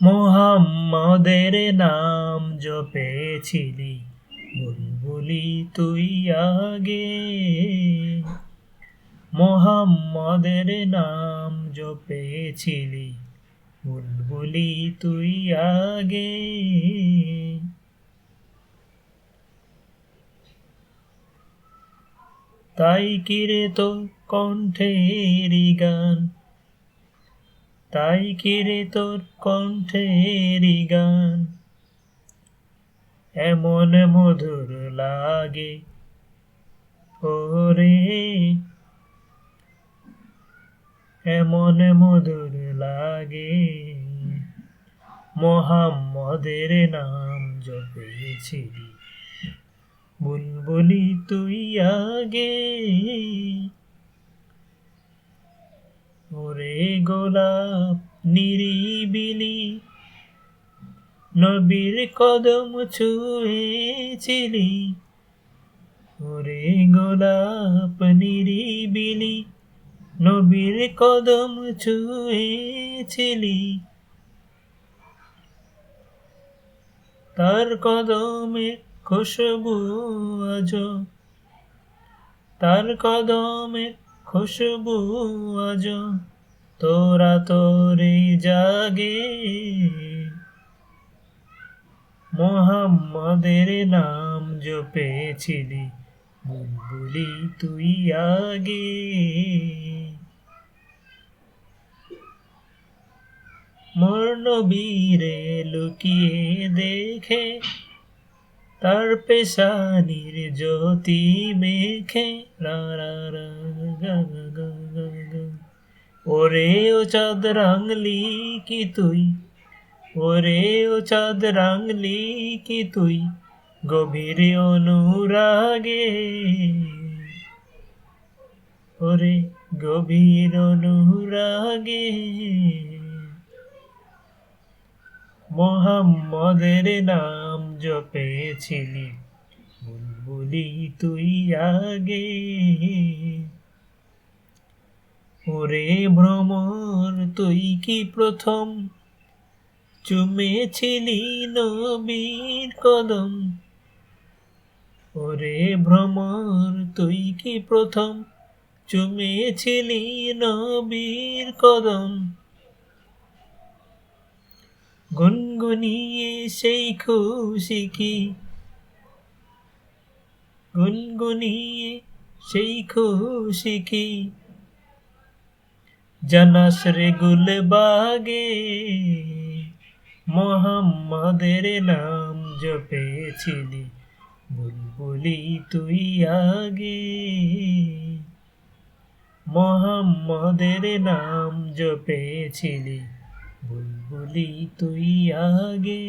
মোহাম্মদের নাম জপেছিলি, বুলবুলি তুই আগে। মোহাম্মদের নাম জপেছিলি, বুলবুলি তুই আগে। তাই কিরে তোর কণ্ঠেরই গান, তাই কিরে তোর কণ্ঠেরই গান এমন মধুর লাগে ওরে, এমন মধুর লাগে। মোহাম্মদের নাম জপেছিলি, বুলবুলি তুই আগে। ওরে গোলাপ নিরিবিলি, নবীর কদম ছুঁয়েছিলি। ওরে গোলাপ নিরিবিলি, নবীর কদম ছুঁয়েছিলি। তার কদমের খুশবু আজ, তার কদমের খুশবু আজ তোরা তোরে জাগে। মোহাম্মদের নাম জপেছিলি, বুলবুলি তুই আগে। মোর নবীরে লুকিয়ে দেখে, তার পেশানির জ্যোতি মেখে রা রা রা গা গা গা গা গা। ওরে ও চাঁদ রাঙলি কি তুই, ওরে ও চাঁদ রাঙলি কি তুই গভীর অনুরাগে। ওরে গভীর অনুরাগে। মোহাম্মদের নাম জপেছিলি, বুলবুলি তুই আগে। ওরে ভ্রমর তুই কি প্রথম চুমেছিলি নবীর কদম। ওরে ভ্রমর তুই কি প্রথম চুমেছিলি নবীর কদম। গুনগুনিয়ে সেই খুশি কি, গুনগুনিয়ে সেই খুশি কি জানাস রে গুলবাগে। মোহাম্মদের নাম জপেছিলি, বুলবুলি তুই আগে। মোহাম্মদের নাম জপেছিলি, বুলবুলি তুই আগে।